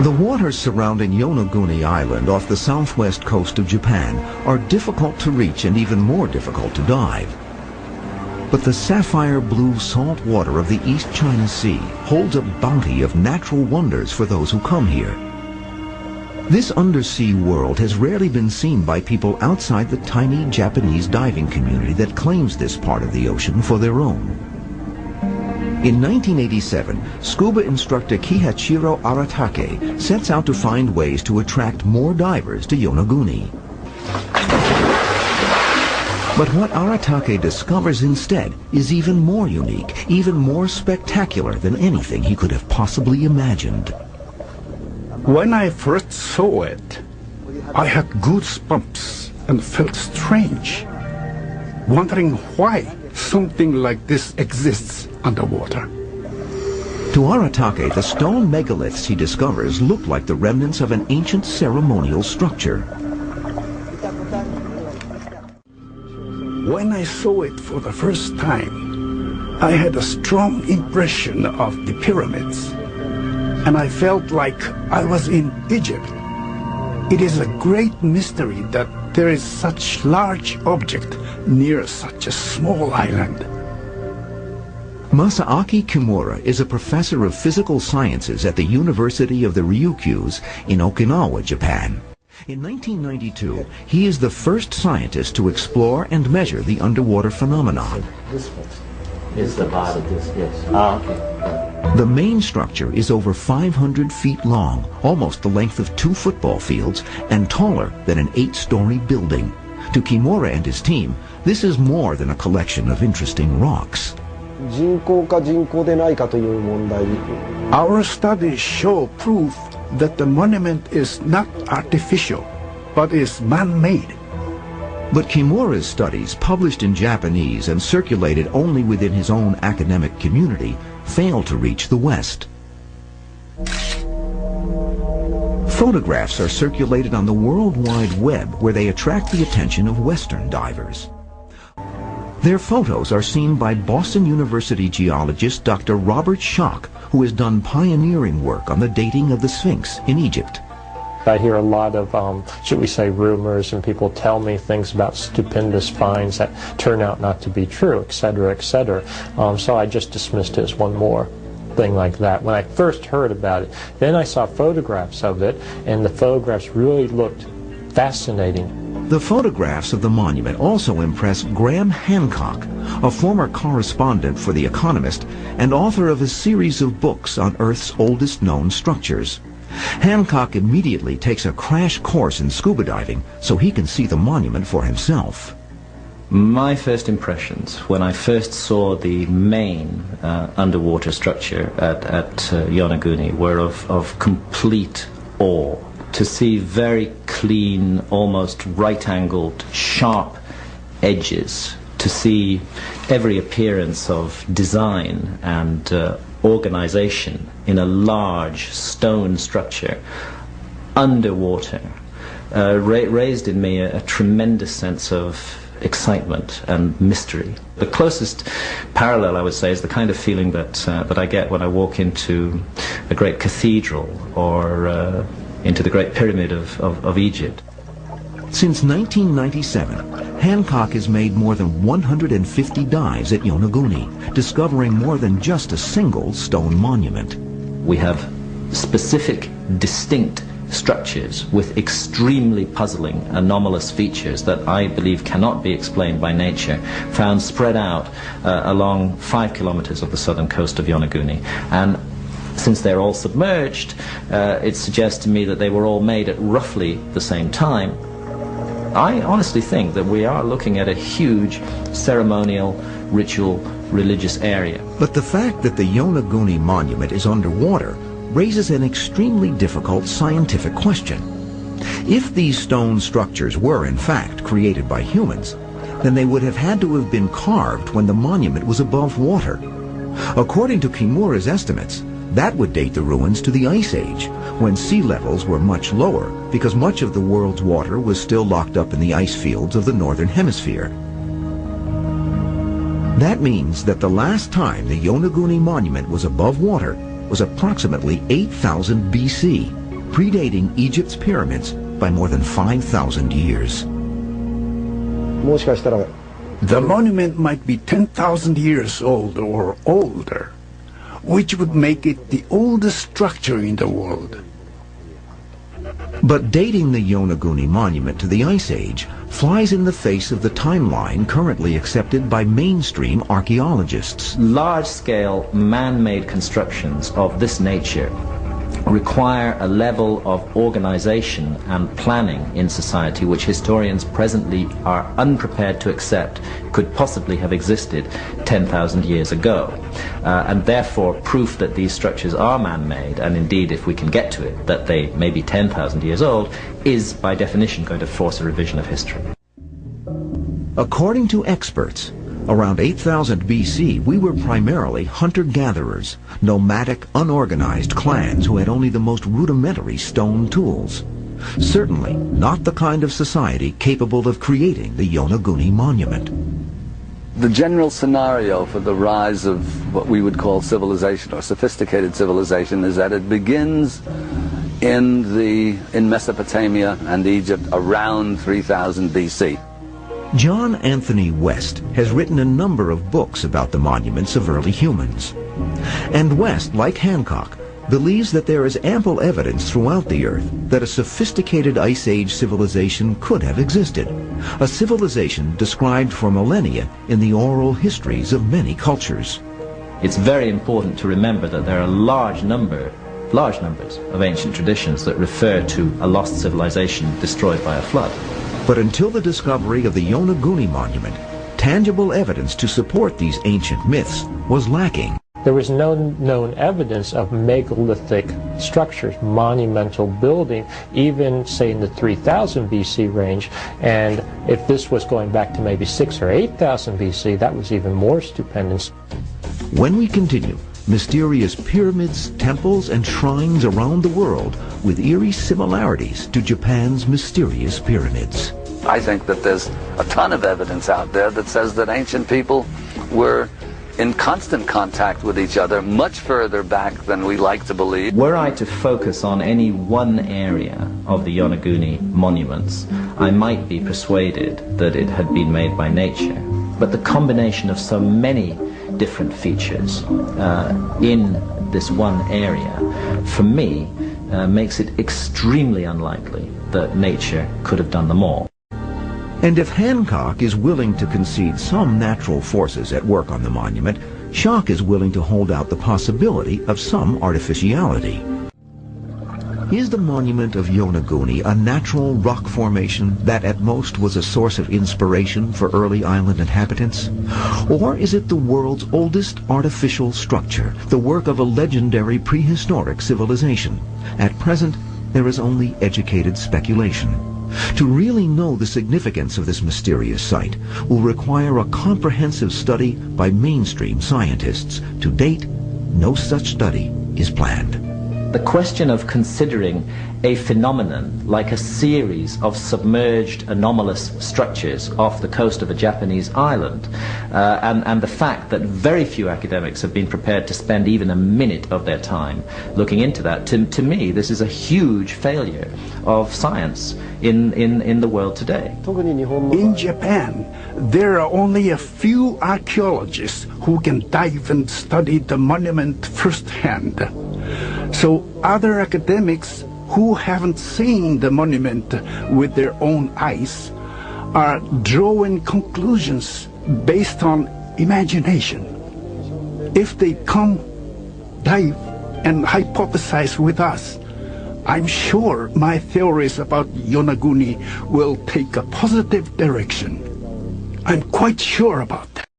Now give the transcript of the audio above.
The waters surrounding Yonaguni Island off the southwest coast of Japan are difficult to reach and even more difficult to dive. But the sapphire blue salt water of the East China Sea holds a bounty of natural wonders for those who come here. This undersea world has rarely been seen by people outside the tiny Japanese diving community that claims this part of the ocean for their own. In 1987, scuba instructor Kihachiro Aratake sets out to find ways to attract more divers to Yonaguni. But what Aratake discovers instead is even more unique, even more spectacular than anything he could have possibly imagined. When I first saw it, I had goosebumps and felt strange, wondering why something like this exists underwater. To Aratake, the stone megaliths he discovers look like the remnants of an ancient ceremonial structure. When I saw it for the first time, I had a strong impression of the pyramids, and I felt like I was in Egypt. It is a great mystery that there is such large object near such a small island. Masaaki Kimura is a professor of physical sciences at the University of the Ryukyus in Okinawa, Japan. In 1992, he is the first scientist to explore and measure the underwater phenomenon. This one is the body, yes. Okay. The main structure is over 500 feet long, almost the length of 2 football fields, and taller than an 8-story building. To Kimura and his team, this is more than a collection of interesting rocks. Our studies show proof that the monument is not artificial, but is man-made. But Kimura's studies, published in Japanese and circulated only within his own academic community, fail to reach the West. Photographs are circulated on the World Wide Web, where they attract the attention of Western divers. Their photos are seen by Boston University geologist Dr. Robert Schoch, who has done pioneering work on the dating of the Sphinx in Egypt. I hear a lot of, should we say, rumors, and people tell me things about stupendous finds that turn out not to be true, etc., etc. So I just dismissed it as one more thing like that. When I first heard about it, then I saw photographs of it, and the photographs really looked fascinating. The photographs of the monument also impress Graham Hancock, a former correspondent for The Economist and author of a series of books on Earth's oldest known structures. Hancock immediately takes a crash course in scuba diving so he can see the monument for himself. My first impressions when I first saw the main underwater structure at Yonaguni were of complete awe. To see very clean, almost right-angled, sharp edges, to see every appearance of design and organization in a large stone structure underwater raised in me a tremendous sense of excitement and mystery. The closest parallel, I would say, is the kind of feeling that I get when I walk into a great cathedral or into the Great Pyramid of Egypt. Since 1997, Hancock has made more than 150 dives at Yonaguni, discovering more than just a single stone monument. We have specific, distinct structures with extremely puzzling, anomalous features that I believe cannot be explained by nature, found spread out along 5 kilometers of the southern coast of Yonaguni. And since they're all submerged, it suggests to me that they were all made at roughly the same time. I honestly think that we are looking at a huge ceremonial, ritual, religious area. But the fact that the Yonaguni monument is underwater raises an extremely difficult scientific question. If these stone structures were in fact created by humans, then they would have had to have been carved when the monument was above water. According to Kimura's estimates, that would date the ruins to the Ice Age, when sea levels were much lower because much of the world's water was still locked up in the ice fields of the Northern Hemisphere. That means that the last time the Yonaguni monument was above water was approximately 8,000 BC. predating Egypt's pyramids by more than 5,000 years. The monument might be 10,000 years old or older, which would make it the oldest structure in the world. But dating the Yonaguni monument to the Ice Age flies in the face of the timeline currently accepted by mainstream archaeologists. Large-scale man-made constructions of this nature require a level of organization and planning in society which historians presently are unprepared to accept could possibly have existed 10,000 years ago. And therefore proof that these structures are man-made, and indeed if we can get to it that they may be 10,000 years old, is by definition going to force a revision of history. According to experts, around 8000 BC, we were primarily hunter-gatherers, nomadic, unorganized clans who had only the most rudimentary stone tools. Certainly not the kind of society capable of creating the Yonaguni monument. The general scenario for the rise of what we would call civilization or sophisticated civilization is that it begins in Mesopotamia and Egypt around 3000 BC. John Anthony West has written a number of books about the monuments of early humans. And West, like Hancock, believes that there is ample evidence throughout the Earth that a sophisticated Ice Age civilization could have existed, a civilization described for millennia in the oral histories of many cultures. It's very important to remember that there are large numbers of ancient traditions that refer to a lost civilization destroyed by a flood. But until the discovery of the Yonaguni monument, tangible evidence to support these ancient myths was lacking. There was no known evidence of megalithic structures, monumental building, even say in the 3000 BC range. And if this was going back to maybe 6,000 or 8,000 BC, that was even more stupendous. When we continue, mysterious pyramids, temples, and shrines around the world with eerie similarities to Japan's mysterious pyramids. I think that there's a ton of evidence out there that says that ancient people were in constant contact with each other much further back than we like to believe. Were I to focus on any one area of the Yonaguni monuments, I might be persuaded that it had been made by nature. But the combination of so many different features in this one area, for me, makes it extremely unlikely that nature could have done them all. And if Hancock is willing to concede some natural forces at work on the monument, Schock is willing to hold out the possibility of some artificiality. Is the monument of Yonaguni a natural rock formation that at most was a source of inspiration for early island inhabitants? Or is it the world's oldest artificial structure, the work of a legendary prehistoric civilization? At present, there is only educated speculation. To really know the significance of this mysterious site will require a comprehensive study by mainstream scientists. To date, no such study is planned. The question of considering a phenomenon like a series of submerged anomalous structures off the coast of a Japanese island, and the fact that very few academics have been prepared to spend even a minute of their time looking into that, to me this is a huge failure of science in the world today. In Japan, there are only a few archaeologists who can dive and study the monument firsthand. So other academics who haven't seen the monument with their own eyes are drawing conclusions based on imagination. If they come, dive, and hypothesize with us, I'm sure my theories about Yonaguni will take a positive direction. I'm quite sure about that.